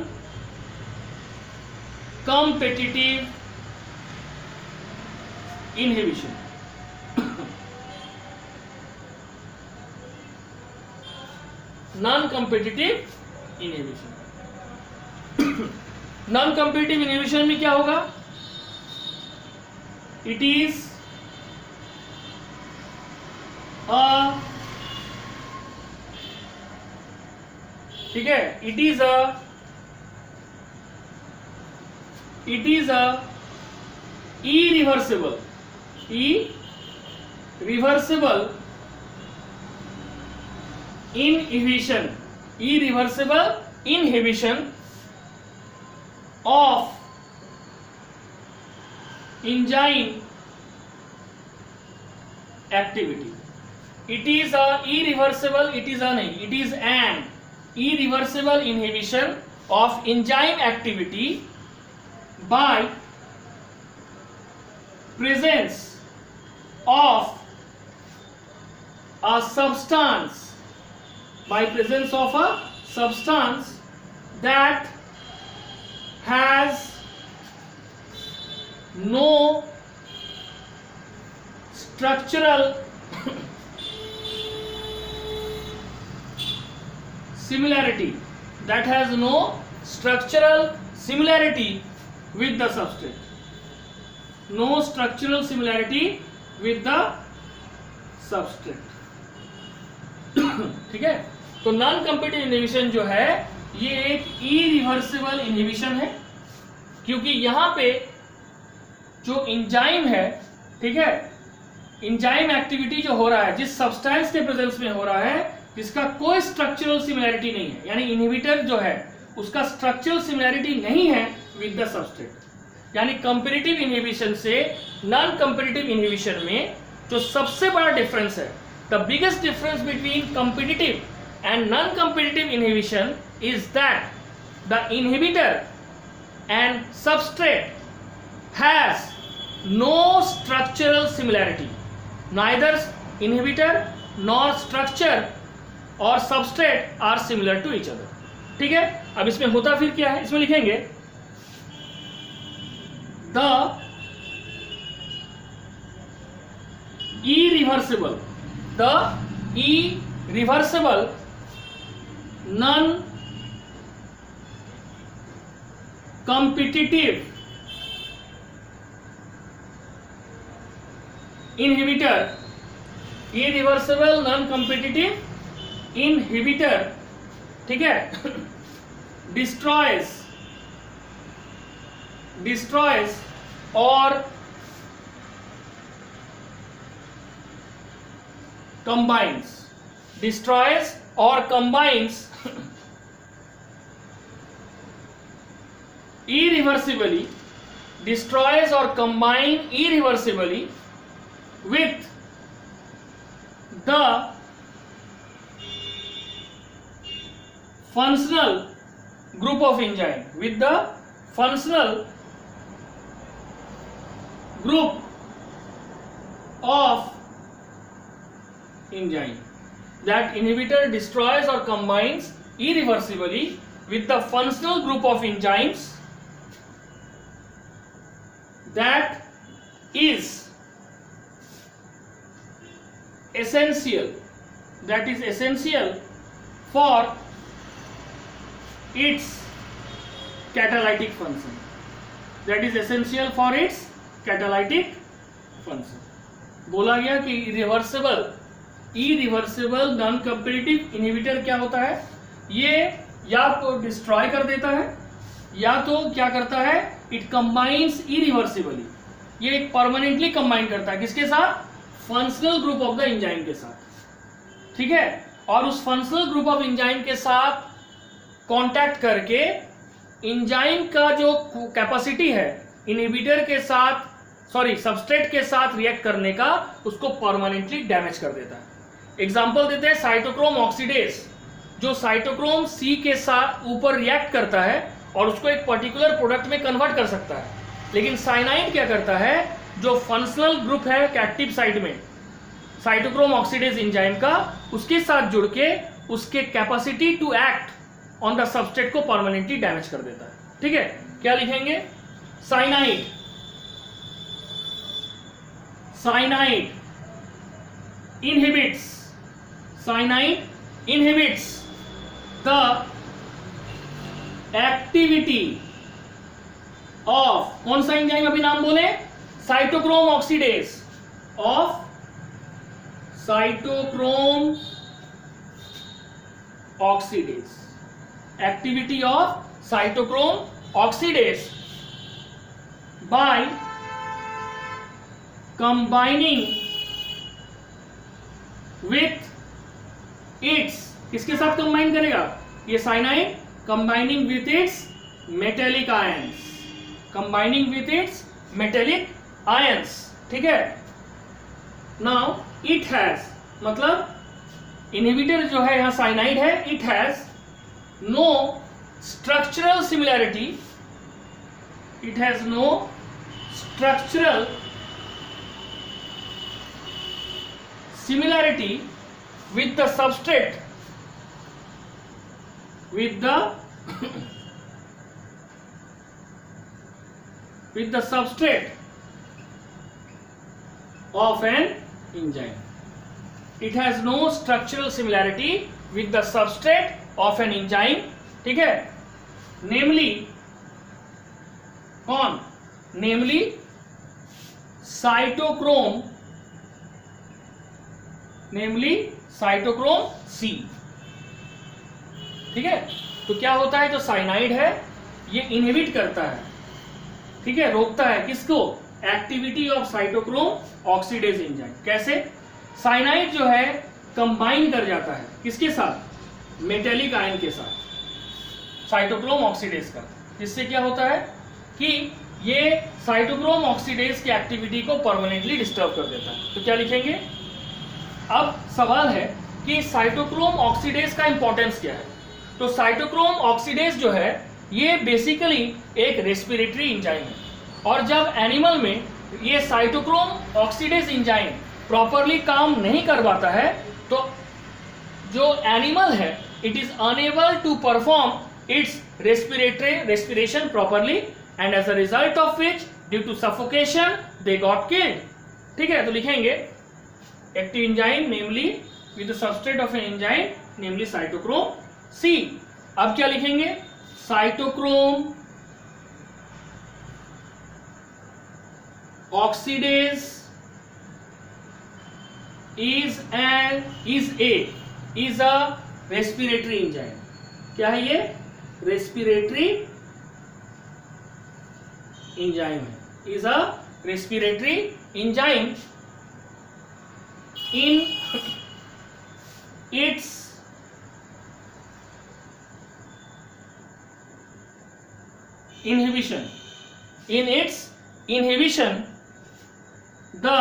competitive inhibition. Non competitive inhibition. Non competitive inhibition में क्या होगा? इट इज ठीक है, it is a irreversible irreversible inhibition of enzyme activity. It is an irreversible inhibition of enzyme activity by presence of a substance, by presence of a substance that has no structural similarity, that has no structural similarity with the substrate, no structural similarity with the substrate. ठीक है, तो non competitive inhibition जो है ये एक irreversible inhibition है, क्योंकि यहां पे जो इंजाइम है, ठीक है, इंजाइम एक्टिविटी जो हो रहा है जिस सब्सटेंस के प्रेजेंस में हो रहा है जिसका कोई स्ट्रक्चरल सिमिलैरिटी नहीं है, यानी इनहिबिटर जो है उसका स्ट्रक्चरल सिमिलैरिटी नहीं है विद द सबस्ट्रेट, यानी कंपैरेटिव इनहिबिशन से नॉन कंपैरेटिव इनहिबिशन में जो सबसे बड़ा डिफरेंस है, the biggest difference between comparative and non comparative inhibition is that the inhibitor and substrate has no structural similarity, neither inhibitor nor structure और substrate are similar to each other. ठीक है, अब इसमें होता फिर क्या है, इसमें लिखेंगे the irreversible non competitive inhibitor, irreversible non competitive inhibitor, ठीक है, destroys or combines, destroys or combines irreversibly, destroys or combine irreversibly with the functional group of enzyme, with the functional group of enzyme. That inhibitor destroys or combines irreversibly with the functional group of enzymes that is essential for its catalytic function, that is essential for its catalytic function. बोला गया कि irreversible non comparative inhibitor क्या होता है, ये या तो destroy कर देता है या तो क्या करता है, इट कंबाइंस इरिवर्सिबली, ये परमानेंटली कंबाइन करता है किसके साथ, functional group of the enzyme के साथ. ठीक है, और उस फंक्शनल ग्रुप ऑफ एंजाइम के साथ कांटेक्ट करके एंजाइम का जो कैपेसिटी है इनहिबिटर के साथ, सॉरी सबस्ट्रेट के साथ रिएक्ट करने का, उसको परमानेंटली डैमेज कर देता है. एग्जांपल देते हैं साइटोक्रोम ऑक्सीडेज, जो साइटोक्रोम सी के साथ ऊपर रिएक्ट करता है और उसको एक पर्टिकुलर प्रोडक्ट में कन्वर्ट कर सकता है, लेकिन साइनाइड क्या करता है, जो फंक्शनल ग्रुप है एक्टिव साइट में साइटोक्रोम ऑक्सीडेज एंजाइम का, उसके साथ जुड़ के उसके capacity to act on the substrate को परमानेंटली डैमेज कर देता है. ठीक है, क्या लिखेंगे, cyanide inhibits the activity of, कौन सा एंजाइम अभी नाम बोले, cytochrome oxidase, of cytochrome oxidase, activity of cytochrome oxidase by combining with its, किसके साथ कंबाइन करेगा, ये cyanide combining with its metallic ions, combining with its metallic ions. ठीक है, नाउ इट हैज, मतलब इनहिबिटर जो है यहां साइनाइड है, it has no structural similarity, it has no structural similarity with the substrate with the substrate of an enzyme. It has no structural similarity with the substrate of an enzyme. ठीक है, namely कौन? namely cytochrome C. ठीक है, तो क्या होता है, जो साइनाइड है ये इनहिबिट करता है, ठीक है, रोकता है किसको? Activity of cytochrome oxidase enzyme. कैसे? साइनाइड जो है कंबाइन कर जाता है किसके साथ? मेटेलिक आयन के साथ, साइटोक्रोम ऑक्सीडेज का, जिससे क्या होता है कि ये साइटोक्रोम ऑक्सीडेज की एक्टिविटी को परमानेंटली डिस्टर्ब कर देता है. तो क्या लिखेंगे? अब सवाल है कि साइटोक्रोम ऑक्सीडेज का इंपॉर्टेंस क्या है. तो साइटोक्रोम ऑक्सीडेज जो है ये बेसिकली एक रेस्पिरेटरी एंजाइम है, और जब एनिमल में ये साइटोक्रोम ऑक्सीडेज एंजाइम प्रॉपरली काम नहीं कर पाता है तो जो एनिमल है it is unable to perform its respiration properly, and as a result of which due to suffocation they got killed. ठीक है, तो लिखेंगे active enzyme namely with the substrate of an enzyme namely cytochrome C. अब क्या लिखेंगे? Cytochrome oxidase is a respiratory enzyme. क्या है ये? रेस्पिरेटरी एंजाइम है. is a respiratory enzyme in its inhibition. In its inhibition, the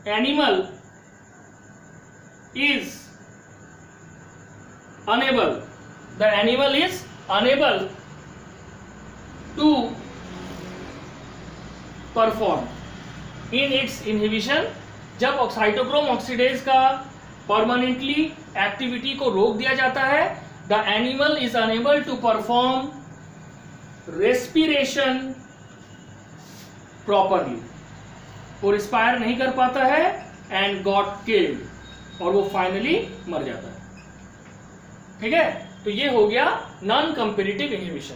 animal is unable to perform in its inhibition. जब cytochrome oxidase का permanently activity को रोक दिया जाता है, the animal is unable to perform respiration properly. वो respire नहीं कर पाता है एंड गॉट किल्ड, और वो फाइनली मर जाता है. ठीक है, तो ये हो गया non competitive inhibition.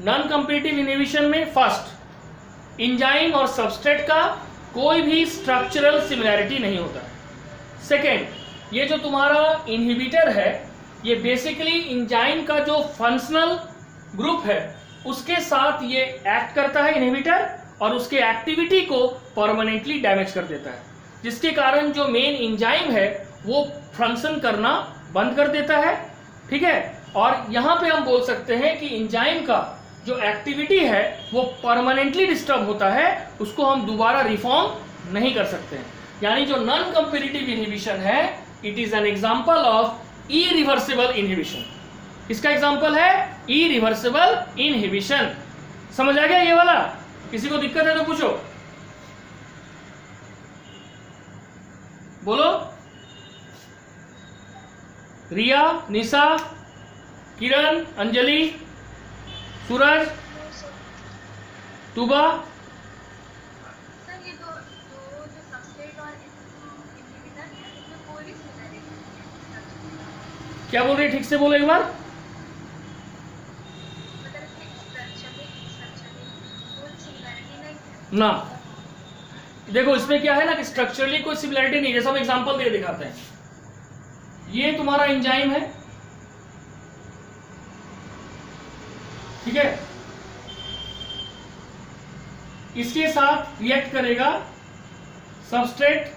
Non competitive inhibition में फर्स्ट, एंजाइम और सबस्ट्रेट का कोई भी स्ट्रक्चरल सिमिलैरिटी नहीं होता है. सेकेंड, ये जो तुम्हारा इनहिबिटर है ये बेसिकली एंजाइम का जो फंक्शनल ग्रुप है उसके साथ ये एक्ट करता है इनहिबिटर, और उसके एक्टिविटी को परमानेंटली डैमेज कर देता है, जिसके कारण जो मेन एंजाइम है वो फंक्शन करना बंद कर देता है. ठीक है, और यहाँ पे हम बोल सकते हैं कि एंजाइम का जो एक्टिविटी है वो परमानेंटली डिस्टर्ब होता है, उसको हम दोबारा रिफॉर्म नहीं कर सकते हैं. यानी जो नॉन कंपेटिटिव इनहिबिशन है it is an example of irreversible inhibition. इसका एग्जांपल है इरिवर्सिबल इनहिबिशन. समझ आ गया ये वाला? किसी को दिक्कत है तो पूछो, बोलो. रिया, निशा, किरण, अंजलि, सूरज, तुबा. सर ये दो जो सबस्ट्रेट और इनहिबिटर है इसमें कोई भी सिमिलरिटी नहीं है. क्या बोल रही है? ठीक से बोलो एक बार. मतलब स्ट्रक्चरली कोई सिमिलरिटी नहीं है ना. देखो इसमें क्या है ना कि स्ट्रक्चरली कोई सिमिलरिटी नहीं. जैसा हम एग्जांपल दे दिखाते हैं. ये तुम्हारा एंजाइम है, ठीक है, इसके साथ रिएक्ट करेगा सबस्ट्रेट,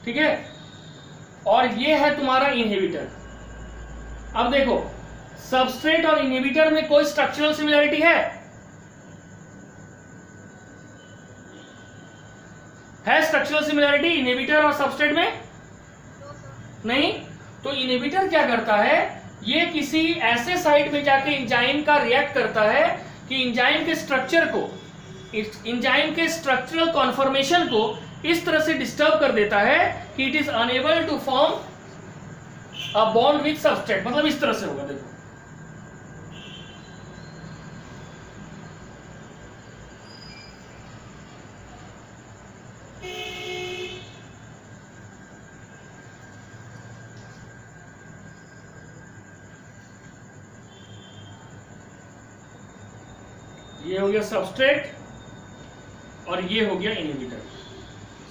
ठीक है, और ये है तुम्हारा इनहिबिटर. अब देखो सबस्ट्रेट और इनहिबिटर में कोई स्ट्रक्चरल सिमिलरिटी है स्ट्रक्चरल सिमिलरिटी इनहिबिटर और सबस्ट्रेट में? नहीं. तो इनहिबिटर क्या करता है, ये किसी ऐसे साइट पे जाके एंजाइम का रिएक्ट करता है कि एंजाइम के स्ट्रक्चर को एंजाइम के स्ट्रक्चरल कॉन्फॉर्मेशन को इस तरह से डिस्टर्ब कर देता है कि it is unable to form a bond with substrate. मतलब इस तरह से होगा, देखो ये हो गया सबस्ट्रेट और ये हो गया इनहिबिटर।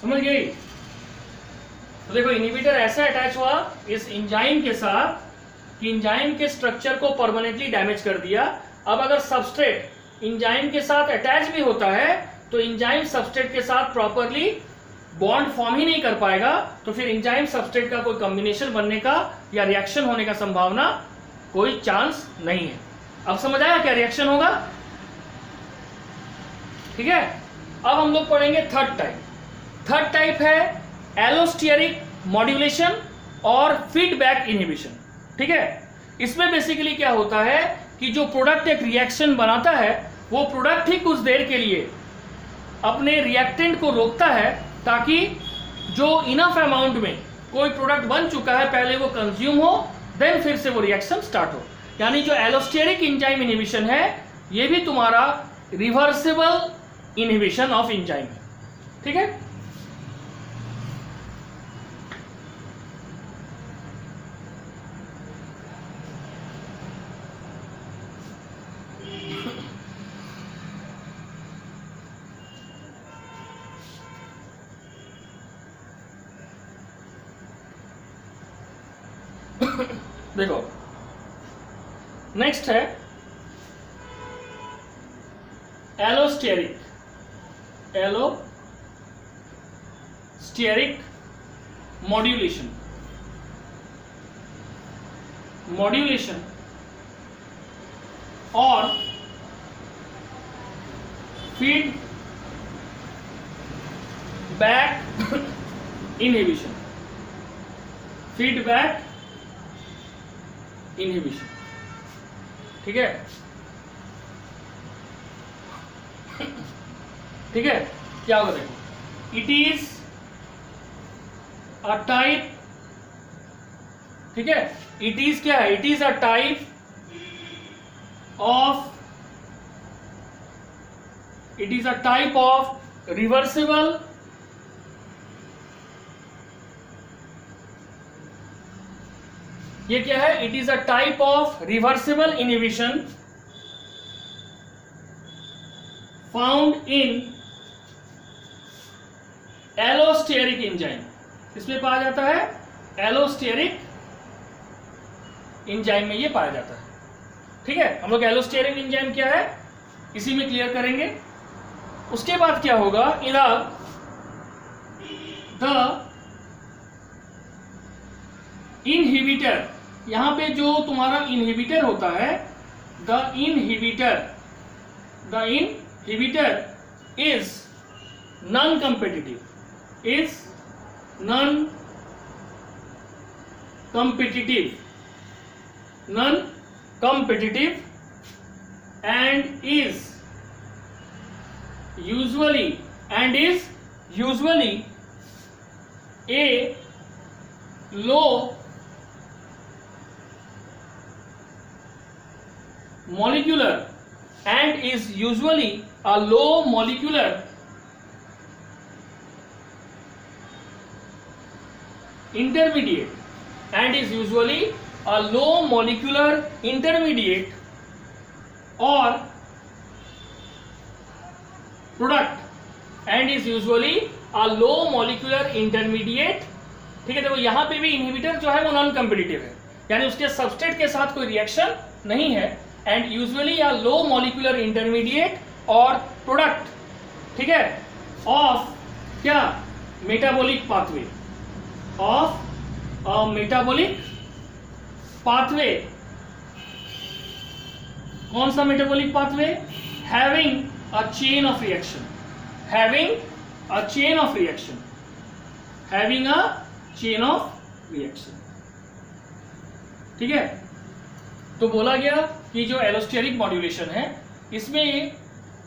समझ गई? तो देखो इनहिबिटर ऐसा अटैच हुआ इस एंजाइम के साथ कि एंजाइम के स्ट्रक्चर को परमानेंटली डैमेज कर दिया। अब अगर सबस्ट्रेट एंजाइम के साथ अटैच भी होता है तो एंजाइम सबस्ट्रेट के साथ प्रॉपरली बॉन्ड फॉर्म ही नहीं कर पाएगा, तो फिर एंजाइम सबस्ट्रेट का कोई कॉम्बिनेशन बनने का या रिएक्शन होने का संभावना कोई चांस नहीं है। अब समझ आया क्या रिएक्शन होगा? ठीक है, अब हम लोग पढ़ेंगे थर्ड टाइप। थर्ड टाइप है एलोस्टेरिक मॉड्यूलेशन और फीडबैक इनहिबिशन। ठीक है, इसमें बेसिकली क्या होता है कि जो प्रोडक्ट एक रिएक्शन बनाता है वो प्रोडक्ट ही कुछ देर के लिए अपने रिएक्टेंट को रोकता है ताकि जो इनफ अमाउंट में कोई प्रोडक्ट बन चुका है पहले वो कंज्यूम हो, देन फिर से वो रिएक्शन स्टार्ट हो। यानी जो एलोस्टेरिक एंजाइम इनहिबिशन है ये भी तुम्हारा रिवर्सिबल इनहिबिशन ऑफ एंजाइम है। ठीक है, देखो नेक्स्ट है एलोस्टेरिक मॉड्यूलेशन और फीडबैक इनहिबिशन। ठीक है, ठीक है, क्या होगा देखो, इट इज अ टाइप। ठीक है, इट इज क्या है? It is a type of reversible ये क्या है? It is a type of reversible inhibition found in allosteric enzyme. इसमें पाया जाता है एलोस्टेरिक एंजाइम में ये पाया जाता है। ठीक है, हम लोग एलोस्टेरिक एंजाइम क्या है इसी में क्लियर करेंगे। उसके बाद क्या होगा, इधर द इनहिबिटर, यहां पे जो तुम्हारा इनहिबिटर होता है, the inhibitor is non competitive and is usually a low molecular intermediate or product and is usually a low molecular intermediate। ठीक है, देखो यहां पे भी इनहिबिटर जो है वो नॉन कॉम्पिटिटिव है, यानी उसके सबस्ट्रेट के साथ कोई रिएक्शन नहीं है, and usually a low molecular intermediate और प्रोडक्ट। ठीक है, ऑफ क्या? Metabolic pathway. कौन सा metabolic pathway? Having a chain of reaction. ठीक है, तो बोला गया कि जो एलोस्टेरिक मॉड्यूलेशन है इसमें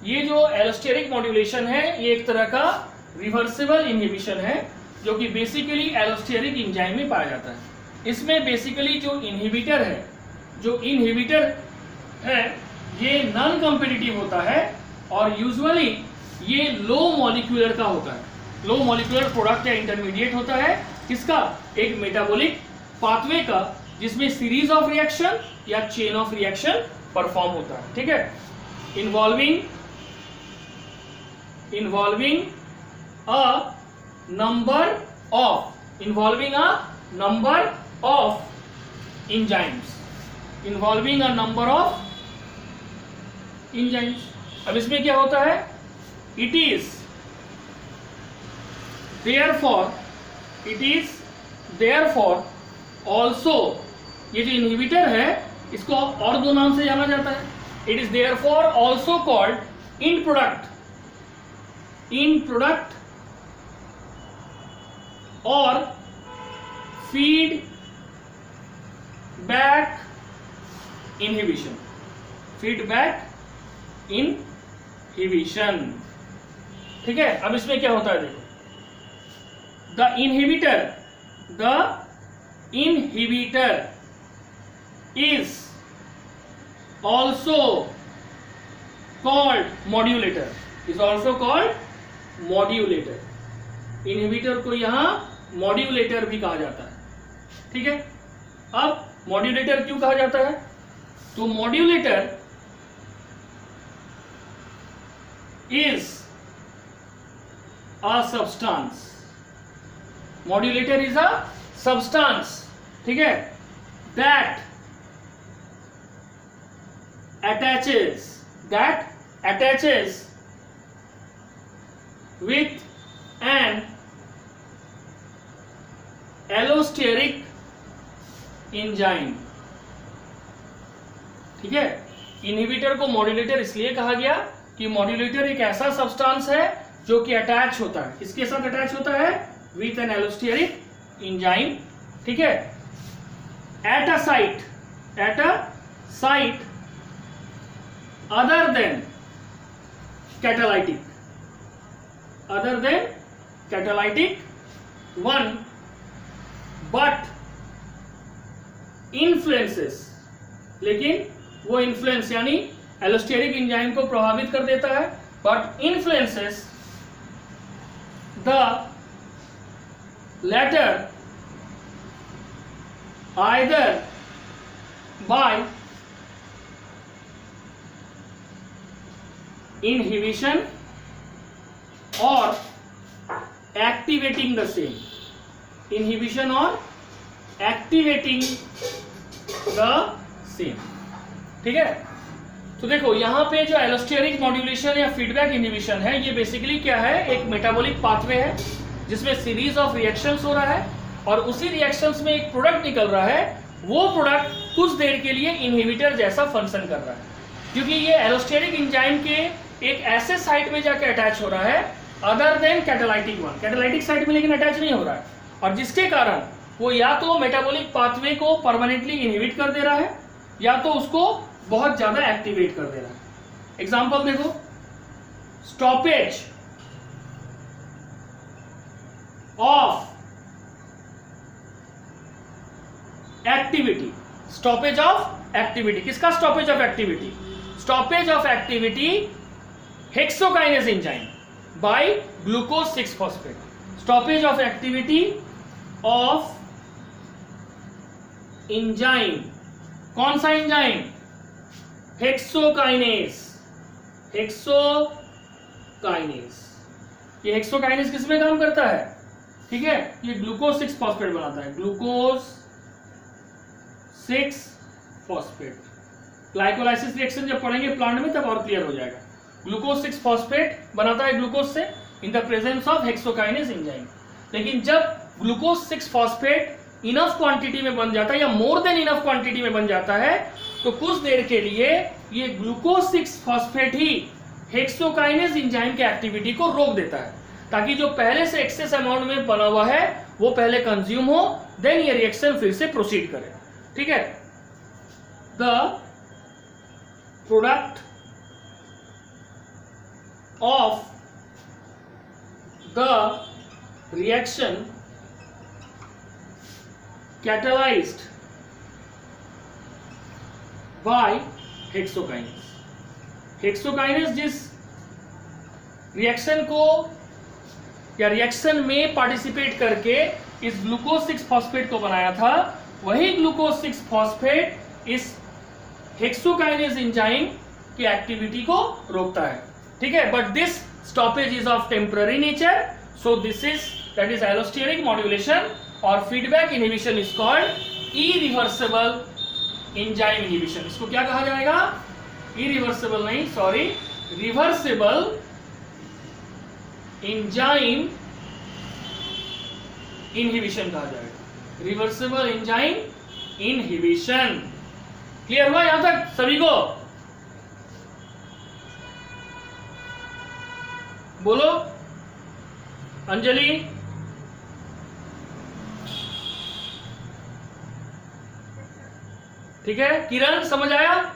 ये जो एलोस्टेरिक मॉड्यूलेशन है ये एक तरह का रिवर्सिबल इनहिबिशन है जो कि बेसिकली एलोस्टेरिक एंजाइम में पाया जाता है। इसमें बेसिकली जो इनहिबिटर है ये नॉन कॉम्पिटिटिव होता है और यूजुअली ये लो मॉलिक्यूलर का होता है। लो मॉलिक्यूलर प्रोडक्ट या इंटरमीडिएट होता है किसका? एक मेटाबॉलिक पाथवे का, जिसमें सीरीज ऑफ रिएक्शन या चेन ऑफ रिएक्शन परफॉर्म होता है। ठीक है, involving a number of enzymes, अब इसमें क्या होता है? it is therefore also, ये जो इनहिबिटर है इसको और दो नाम से जाना जाता है। it is therefore also called in product or feedback inhibition। ठीक है, अब इसमें क्या होता है देखो, the inhibitor is also called modulator। Inhibitor को यहां मॉड्यूलेटर भी कहा जाता है। ठीक है, अब मॉड्यूलेटर क्यों कहा जाता है? तो modulator is a substance. Modulator is a substance, ठीक है, that attaches with an allosteric enzyme। ठीक है, इनहिबिटर को मॉड्यूलेटर इसलिए कहा गया कि मॉड्यूलेटर एक ऐसा सब्सटेंस है जो कि अटैच होता है, इसके साथ अटैच होता है विथ एन एलोस्टेरिक एंजाइम। ठीक है, at a site other than catalytic one, but influences, लेकिन वो इन्फ्लुएंस यानी एलोस्टेरिक एंजाइम को प्रभावित कर देता है, but influences the latter either by inhibition or activating the same। ठीक है, तो देखो यहां पे जो एलोस्टेरिक मॉड्यूलेशन या फीडबैक इनहिबिशन है ये बेसिकली क्या है? एक मेटाबॉलिक पाथवे है जिसमें सीरीज ऑफ रिएक्शंस हो रहा है और उसी रिएक्शंस में एक प्रोडक्ट निकल रहा है। वो प्रोडक्ट कुछ देर के लिए इनहिबिटर जैसा फंक्शन कर रहा है, क्योंकि ये एलोस्टेरिक एंजाइम के एक ऐसे साइट में जाके अटैच हो रहा है other than catalytic one. Catalytic site में लेकिन अटैच नहीं हो रहा है, और जिसके कारण वो या तो मेटाबॉलिक पाथवे को परमानेंटली इनहिबिट कर दे रहा है या तो उसको बहुत ज्यादा एक्टिवेट कर दे रहा है। एग्जांपल देखो, स्टॉपेज ऑफ एक्टिविटी। किसका stoppage of activity? Stoppage of activity hexokinase enzyme by glucose six phosphate. Stoppage of activity of enzyme, कौन सा एंजाइम? हेक्सोकाइनेज। ये हेक्सोकाइनेज किस में काम करता है? ठीक है, ये ग्लूकोज 6-फॉस्फेट बनाता है, ग्लूकोज 6-फॉस्फेट। ग्लाइकोलाइसिस रिएक्शन जब पढ़ेंगे प्लांट में तब और क्लियर हो जाएगा। ग्लूकोज 6-फॉस्फेट बनाता है ग्लूकोज से in the presence of hexokinase enzyme. लेकिन जब ग्लूकोज 6-फॉस्फेट इनफ क्वांटिटी में बन जाता है या मोर देन इनफ क्वांटिटी में बन जाता है तो कुछ देर के लिए ये ग्लूकोज 6-फॉस्फेट ही हेक्सोकाइनेज एंजाइम की एक्टिविटी को रोक देता है, ताकि जो पहले से एक्सेस अमाउंट में बना हुआ है वो पहले कंज्यूम हो, देन ये रिएक्शन फिर से प्रोसीड करे। ठीक है, the product of the reaction catalyzed by hexokinase. Hexokinase जिस रिएक्शन को या रिएक्शन में पार्टिसिपेट करके इस ग्लूकोज 6 फॉस्फेट को बनाया था, वही ग्लूकोज 6 फॉस्फेट इस हेक्सोकाइनेस एंजाइम की एक्टिविटी को रोकता है, ठीक है। But this stoppage is of temporary nature, so this is that is allosteric modulation और feedback inhibition is called irreversible enzyme inhibition. इसको क्या कहा जाएगा? इरिवर्सिबल नहीं, सॉरी, रिवर्सिबल एंजाइम इनहिबिशन कहा जाएगा। Reversible enzyme inhibition. क्लियर हुआ यहां तक सभी को? बोलो अंजलि। ठीक है, किरण समझ आया?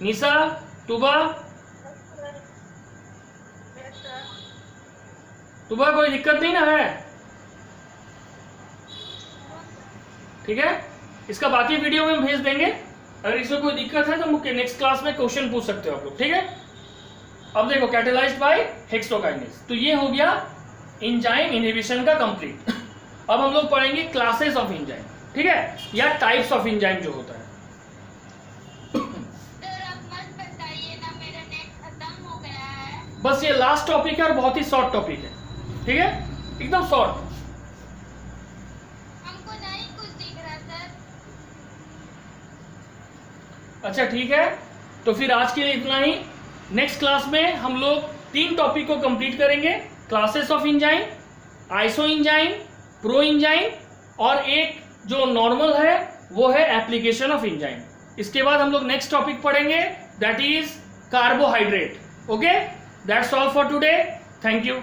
निशा, तुबा, तुबा कोई दिक्कत नहीं ना है? ठीक है, इसका बाकी वीडियो में भेज देंगे। अगर इसमें कोई दिक्कत है तो मुझे नेक्स्ट क्लास में क्वेश्चन पूछ सकते हो आप लोग, ठीक है। अब देखो, कैटेलाइज्ड बाय हेक्सोकाइनेस, तो ये हो गया एंजाइम इनहिबिशन का कंप्लीट। अब हम लोग पढ़ेंगे क्लासेस ऑफ एंजाइम, ठीक है, या टाइप्स ऑफ एंजाइम जो होता है। बस ये लास्ट टॉपिक है और बहुत ही शॉर्ट टॉपिक है, ठीक है, एकदम शॉर्ट। हमको नहीं कुछ दिख रहा सर। अच्छा ठीक है, तो फिर आज के लिए इतना ही। नेक्स्ट क्लास में हम लोग 3 टॉपिक को कंप्लीट करेंगे, classes of enzyme, iso enzyme, pro enzyme, और एक जो नॉर्मल है वो है एप्लीकेशन ऑफ एंजाइम। इसके बाद हम लोग नेक्स्ट टॉपिक पढ़ेंगे, that is carbohydrate. Okay, that's all for today, thank you.